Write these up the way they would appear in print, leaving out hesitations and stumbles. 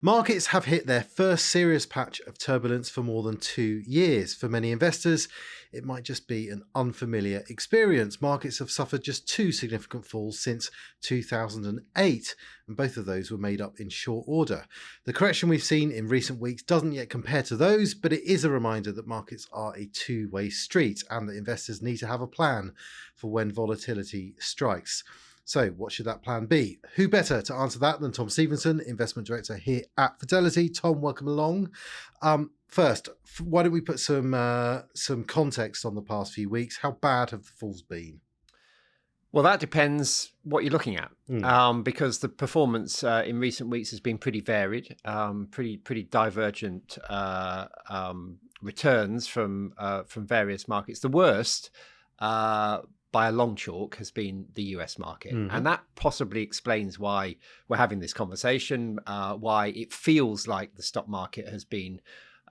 Markets have hit their first serious patch of turbulence for more than 2 years. For many investors, it might just be an unfamiliar experience. Markets have suffered just 2 significant falls since 2008, and both of those were made up in short order. The correction we've seen in recent weeks doesn't yet compare to those, but it is a reminder that markets are a two-way street and that investors need to have a plan for when volatility strikes. So what should that plan be? Who better to answer that than Tom Stevenson, Investment Director here at Fidelity. Tom, welcome along. First, why don't we put some context on the past few weeks? How bad have the falls been? Well, that depends what you're looking at, because the performance in recent weeks has been pretty varied, pretty divergent returns from various markets. The worst, by a long chalk, has been the US market. And that possibly explains why we're having this conversation, why it feels like the stock market has been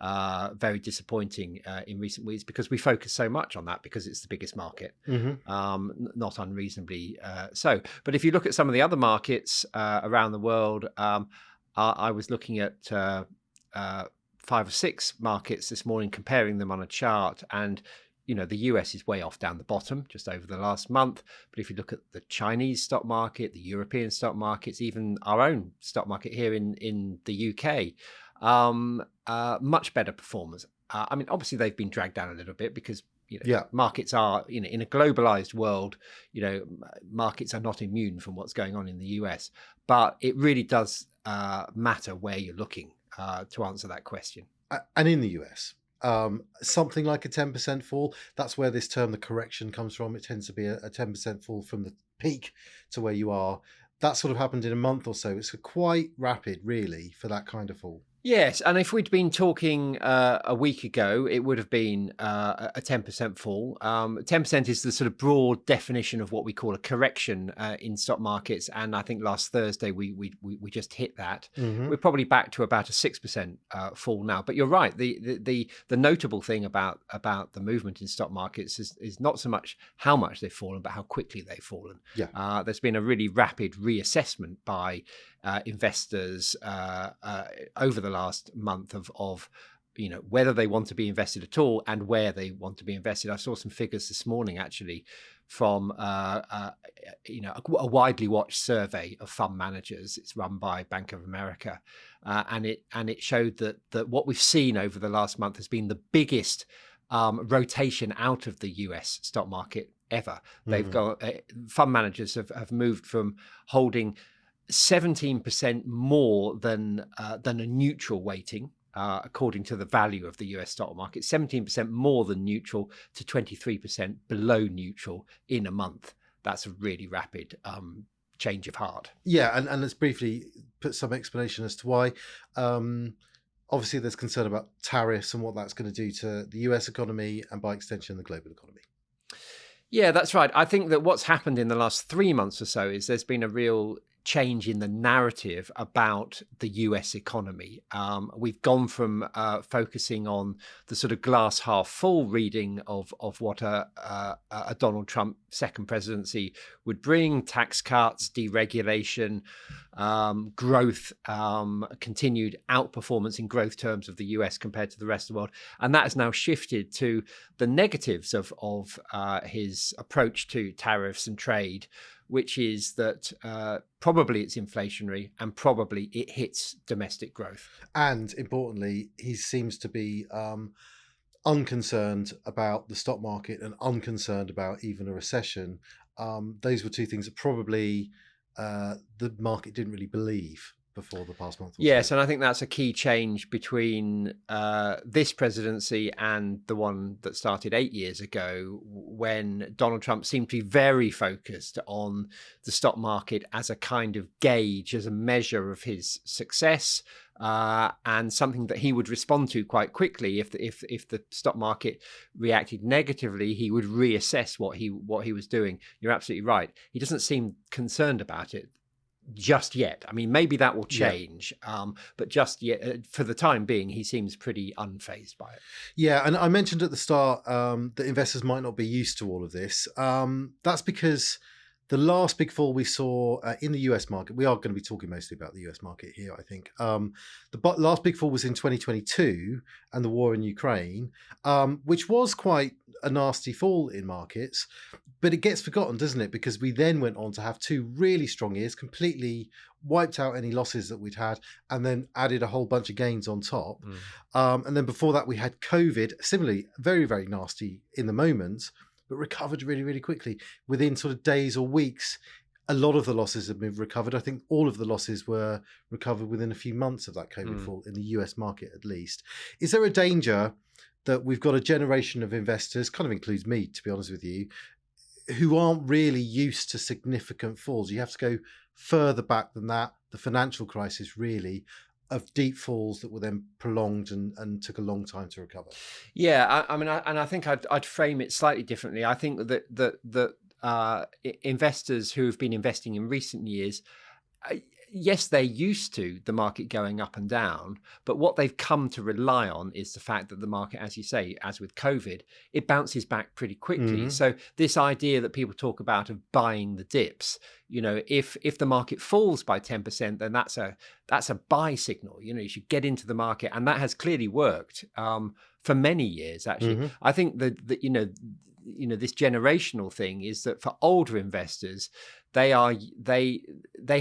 very disappointing in recent weeks, because we focus so much on that because it's the biggest market, not unreasonably so. But if you look at some of the other markets around the world, I was looking at 5 or 6 markets this morning, comparing them on a chart, and the US is way off down the bottom just over the last month. But if you look at the Chinese stock market, the European stock markets, even our own stock market here in the UK, much better performers. I mean, obviously they've been dragged down a little bit because markets are, in a globalized world, markets are not immune from what's going on in the US. But it really does matter where you're looking to answer that question. And in the US, something like a 10% fall, that's where this term, the correction, comes from. It tends to be a 10% fall from the peak to where you are. That sort of happened in a month or so. It's quite rapid, really, for that kind of fall. Yes, and if we'd been talking a week ago, it would have been a 10% fall. 10% is the sort of broad definition of what we call a correction in stock markets, and I think last Thursday we just hit that. We're probably back to about a 6% fall now. But you're right. The notable thing about the movement in stock markets is not so much how much they've fallen, but how quickly they've fallen. Yeah. There's been a really rapid reassessment by investors over the last month of whether they want to be invested at all and where they want to be invested. I saw some figures this morning actually from a widely watched survey of fund managers. It's run by Bank of America, and it showed that what we've seen over the last month has been the biggest rotation out of the US stock market ever. They've got fund managers have moved from holding 17% more than a neutral weighting, according to the value of the US stock market, 17% more than neutral to 23% below neutral in a month. That's a really rapid change of heart. Yeah, and let's briefly put some explanation as to why. Obviously, there's concern about tariffs and what that's going to do to the US economy and by extension, the global economy. Yeah, that's right. I think that what's happened in the last 3 months or so is there's been a real change in the narrative about the US economy. We've gone from focusing on the sort of glass half full reading of what a Donald Trump second presidency would bring: tax cuts, deregulation, growth, continued outperformance in growth terms of the US compared to the rest of the world. And that has now shifted to the negatives of his approach to tariffs and trade, which is that probably it's inflationary and probably it hits domestic growth. And importantly, he seems to be unconcerned about the stock market and unconcerned about even a recession. Those were 2 things that probably the market didn't really believe before the past month or yes, so. And I think that's a key change between this presidency and the one that started 8 years ago, when Donald Trump seemed to be very focused on the stock market as a kind of gauge, as a measure of his success, and something that he would respond to quite quickly. If the stock market reacted negatively, he would reassess what he was doing. You're absolutely right. He doesn't seem concerned about it just yet. I mean, maybe that will change, but just yet, for the time being, he seems pretty unfazed by it. Yeah, and I mentioned at the start that investors might not be used to all of this. That's because The last big fall we saw in the US market, we are going to be talking mostly about the US market here, I think. Last big fall was in 2022 and the war in Ukraine, which was quite a nasty fall in markets. But it gets forgotten, doesn't it? Because we then went on to have 2 really strong years, completely wiped out any losses that we'd had, and then added a whole bunch of gains on top. And then before that, we had COVID, similarly, very, very nasty in the moment, but recovered really, really quickly. Within sort of days or weeks, a lot of the losses have been recovered. I think all of the losses were recovered within a few months of that COVID fall, in the US market at least. Is there a danger that we've got a generation of investors, kind of includes me, to be honest with you, who aren't really used to significant falls? You have to go further back than that, the financial crisis really, of deep falls that were then prolonged and took a long time to recover. Yeah, I think I'd frame it slightly differently. I think that investors who have been investing in recent years, yes, they're used to the market going up and down, but what they've come to rely on is the fact that the market, as you say, as with COVID, it bounces back pretty quickly. So this idea that people talk about of buying the dips, if the market falls by 10%, then that's a buy signal. You should get into the market, and that has clearly worked for many years. Actually, I think that this generational thing is that for older investors, they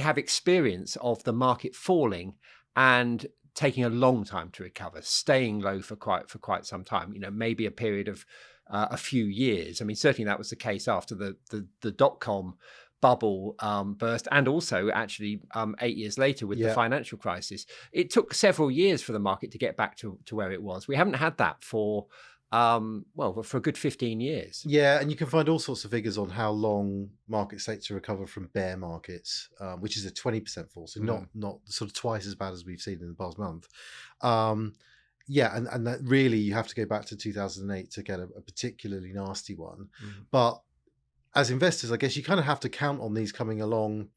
have experience of the market falling and taking a long time to recover, staying low for quite some time. Maybe a period of a few years. I mean, certainly that was the case after the dot-com bubble burst, and also actually 8 years later with the financial crisis. It took several years for the market to get back to where it was. We haven't had that for for a good 15 years. Yeah, and you can find all sorts of figures on how long markets take to recover from bear markets, which is a 20% fall, so not sort of twice as bad as we've seen in the past month. And that really, you have to go back to 2008 to get a particularly nasty one. But as investors, I guess you kind of have to count on these coming along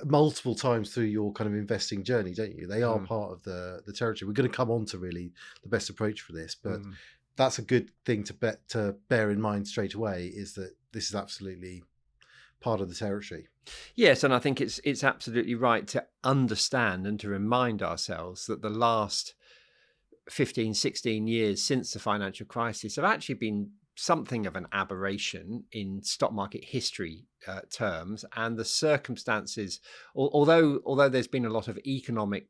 multiple times through your kind of investing journey, don't you? They are part of the territory. We're going to come on to really the best approach for this, but that's a good thing to bear in mind straight away, is that this is absolutely part of the territory. Yes, and I think it's absolutely right to understand and to remind ourselves that the last 15, 16 years since the financial crisis have actually been something of an aberration in stock market history terms, and the circumstances, although there's been a lot of economic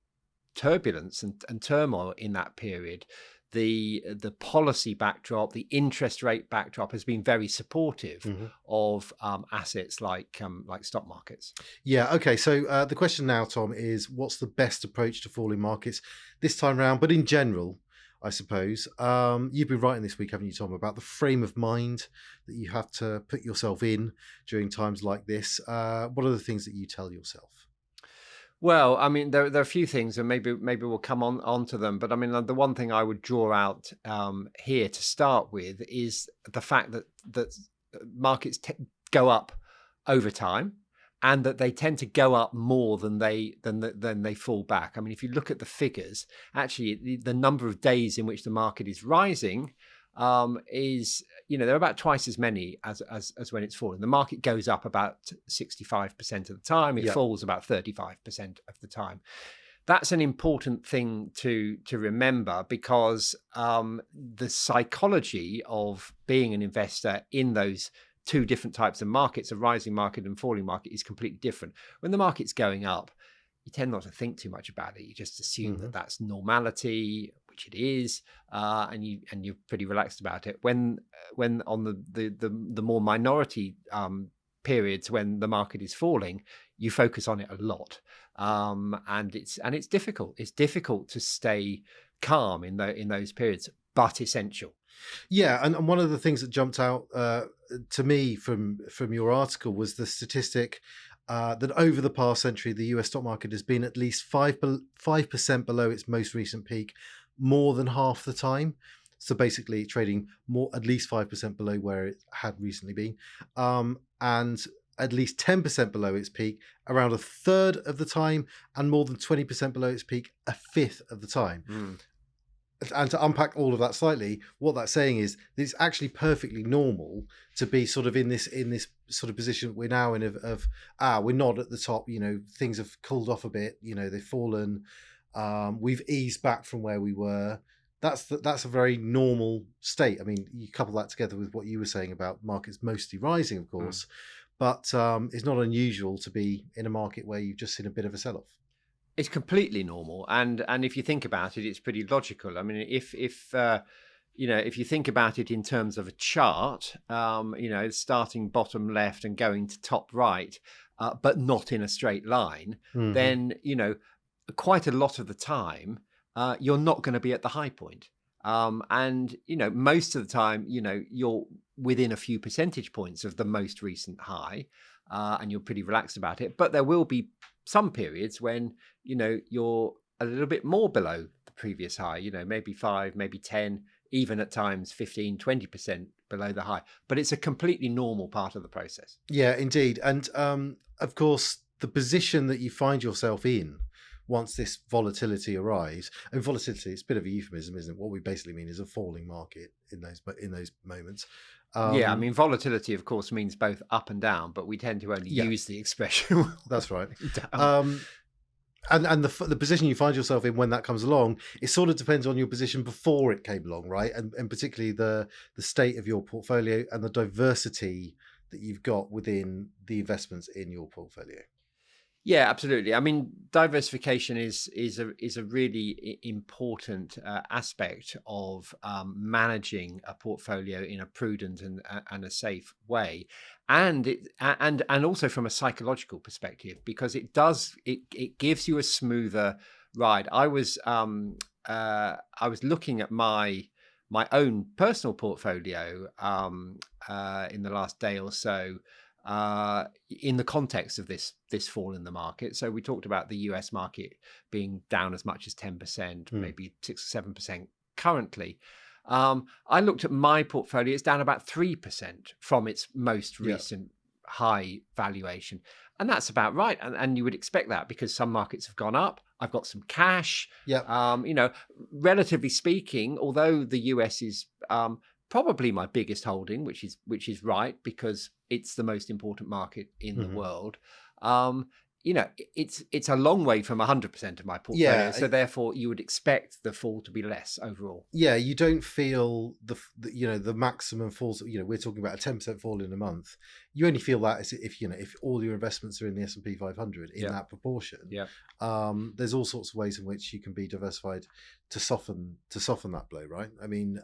turbulence and turmoil in that period, the policy backdrop, the interest rate backdrop has been very supportive of assets like stock markets. Yeah. Okay. So the question now, Tom, is what's the best approach to falling markets this time round, but in general, I suppose. You've been writing this week, haven't you, Tom, about the frame of mind that you have to put yourself in during times like this. What are the things that you tell yourself? Well, I mean, there are a few things, and maybe we'll come on to them. But I mean, the one thing I would draw out here to start with is the fact that markets go up over time, and that they tend to go up more than they fall back. I mean, if you look at the figures, actually, the number of days in which the market is rising is, there are about twice as many as when it's falling. The market goes up about 65% of the time. It falls about 35% of the time. That's an important thing to remember, because the psychology of being an investor in those two different types of markets, a rising market and falling market, is completely different. When the market's going up, you tend not to think too much about it. You just assume that that's normality, which it is, and you're pretty relaxed about it. When on the more minority periods when the market is falling, you focus on it a lot, and it's difficult. It's difficult to stay calm in those periods, but essential. Yeah, and one of the things that jumped out to me from your article was the statistic that over the past century, the US stock market has been at least 5% below its most recent peak more than half the time. So basically trading at least 5% below where it had recently been, and at least 10% below its peak around a third of the time, and more than 20% below its peak a fifth of the time. And to unpack all of that slightly, what that's saying is that it's actually perfectly normal to be sort of in this sort of position we're now in of we're not at the top. Things have cooled off a bit. They've fallen. We've eased back from where we were. That's a very normal state. I mean, you couple that together with what you were saying about markets mostly rising, of course, but it's not unusual to be in a market where you've just seen a bit of a sell-off. It's completely normal, and if you think about it, it's pretty logical. I mean, if if you think about it in terms of a chart, starting bottom left and going to top right, but not in a straight line, then quite a lot of the time you're not going to be at the high point, and most of the time, you're within a few percentage points of the most recent high, and you're pretty relaxed about it. But there will be some periods when you're a little bit more below the previous high, maybe 5, maybe 10, even at times 15, 20% below the high. But it's a completely normal part of the process. Yeah, indeed. And of course, the position that you find yourself in once this volatility arrives, and volatility, it's a bit of a euphemism, isn't it? What we basically mean is a falling market in those moments. Yeah, I mean, volatility, of course, means both up and down, but we tend to only use the expression. That's right. And the position you find yourself in when that comes along, it sort of depends on your position before it came along, right? And particularly the state of your portfolio and the diversity that you've got within the investments in your portfolio. Yeah, absolutely. I mean, diversification is a really important aspect of managing a portfolio in a prudent and a safe way, and also from a psychological perspective, because it gives you a smoother ride. I was looking at my own personal portfolio in the last day or so, in the context of this fall in the market. So we talked about the US market being down as much as 10%, maybe 6 or 7% currently. I looked at my portfolio, it's down about 3% from its most recent high valuation. And that's about right. And you would expect that because some markets have gone up. I've got some cash. Relatively speaking, although the US is probably my biggest holding, which is right, because it's the most important market in the world. It's a long way from 100% of my portfolio, so therefore you would expect the fall to be less overall. Yeah, you don't feel the maximum falls. We're talking about a 10% fall in a month. You only feel that if all your investments are in the S&P 500 in that proportion. There's all sorts of ways in which you can be diversified to soften that blow, right? I mean,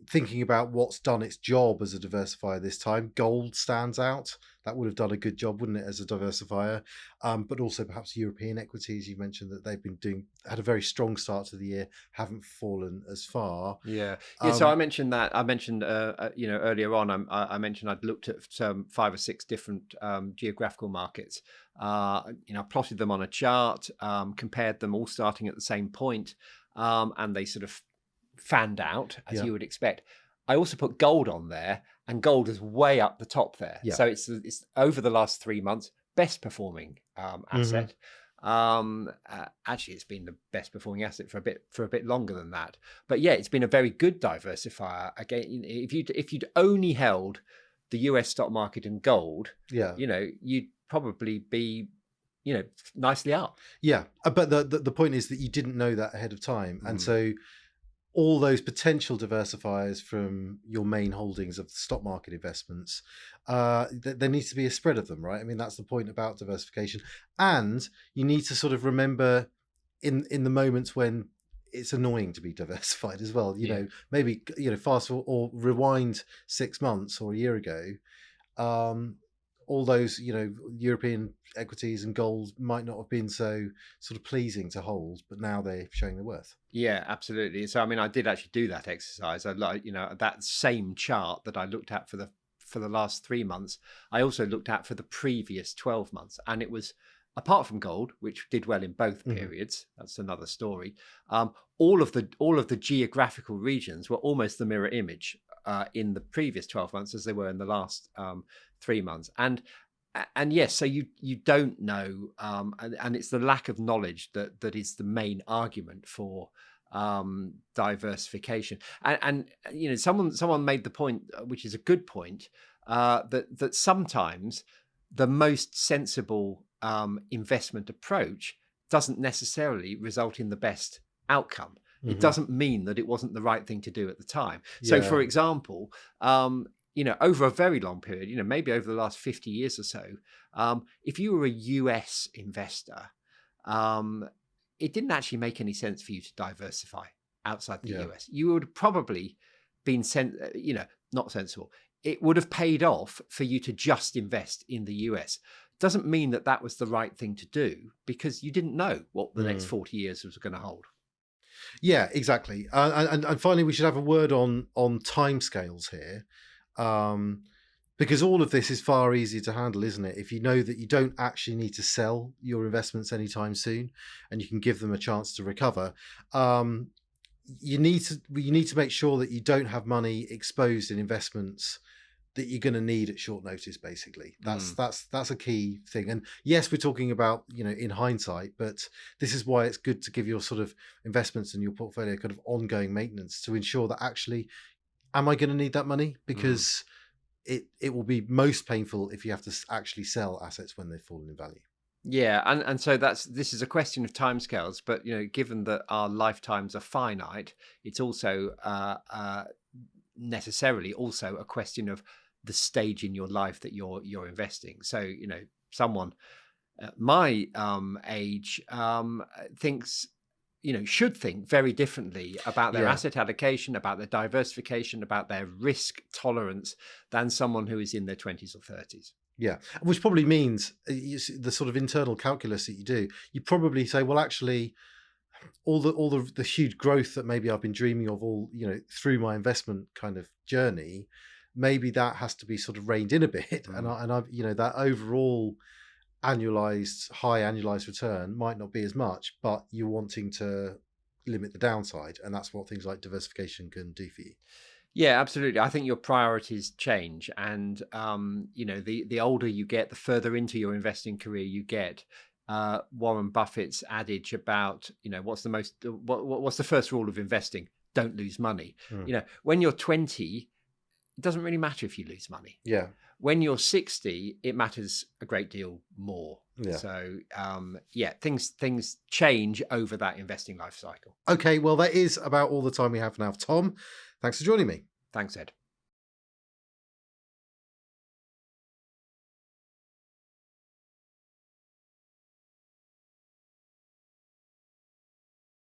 thinking about what's done its job as a diversifier this time, gold stands out. That would have done a good job, wouldn't it, as a diversifier? But also perhaps European equities. You mentioned that they've been had a very strong start to the year, haven't fallen as far. So I mentioned that. I mentioned earlier on. I mentioned I'd looked at 5 or 6 different geographical markets. I plotted them on a chart, compared them all starting at the same point, and they sort of fanned out as you would expect. I also put gold on there, and gold is way up the top there. So it's over the last 3 months best performing asset. Actually, it's been the best performing asset for a bit longer than that. But yeah, it's been a very good diversifier. Again, if you'd only held the US stock market and gold, you'd probably be nicely up. But the point is that you didn't know that ahead of time, and so all those potential diversifiers from your main holdings of the stock market investments, there needs to be a spread of them, right? I mean, that's the point about diversification. And you need to sort of remember in the moments when it's annoying to be diversified as well. Maybe fast or rewind 6 months or a year ago. All those, European equities and gold might not have been so sort of pleasing to hold, but now they're showing their worth. Yeah, absolutely. So, I mean, I did actually do that exercise. I like, that same chart that I looked at for the last 3 months, I also looked at for the previous 12 months. And it was, apart from gold, which did well in both periods, that's another story. All of the geographical regions were almost the mirror image in the previous 12 months as they were in the last 3 months. And yes, so you don't know, and it's the lack of knowledge that is the main argument for diversification. And someone made the point, which is a good point, that sometimes the most sensible investment approach doesn't necessarily result in the best outcome. It doesn't mean that it wasn't the right thing to do at the time. So, for example, over a very long period, maybe over the last 50 years or so, if you were a US investor, it didn't actually make any sense for you to diversify outside the US. You would have probably been not sensible. It would have paid off for you to just invest in the US. Doesn't mean that that was the right thing to do, because you didn't know what the next 40 years was going to hold. Yeah, exactly. And finally, we should have a word on timescales here, because all of this is far easier to handle, isn't it? If you know that you don't actually need to sell your investments anytime soon, and you can give them a chance to recover, you need to make sure that you don't have money exposed in investments that you're going to need at short notice. Basically, that's a key thing. And yes, we're talking about in hindsight, but this is why it's good to give your sort of investments and your portfolio kind of ongoing maintenance to ensure that actually, am I going to need that money? Because it will be most painful if you have to actually sell assets when they've fallen in value. Yeah, and so this is a question of timescales, but given that our lifetimes are finite, it's also necessarily also a question of the stage in your life that you're investing. So someone at my age thinks should think very differently about their asset allocation, about their diversification, about their risk tolerance than someone who is in their 20s or 30s. Yeah, which probably means the sort of internal calculus that you do, you probably say, well, actually, all the huge growth that maybe I've been dreaming of through my investment kind of journey, maybe that has to be sort of reined in a bit, and I've that overall high annualized return might not be as much, but you're wanting to limit the downside, and that's what things like diversification can do for you. Yeah, absolutely. I think your priorities change, and the older you get, the further into your investing career you get. Warren Buffett's adage about what's the first rule of investing? Don't lose money. When you're 20, it doesn't really matter if you lose money. Yeah. When you're 60, it matters a great deal more. Yeah. So things change over that investing life cycle. Okay, well, that is about all the time we have now. Tom, thanks for joining me. Thanks, Ed.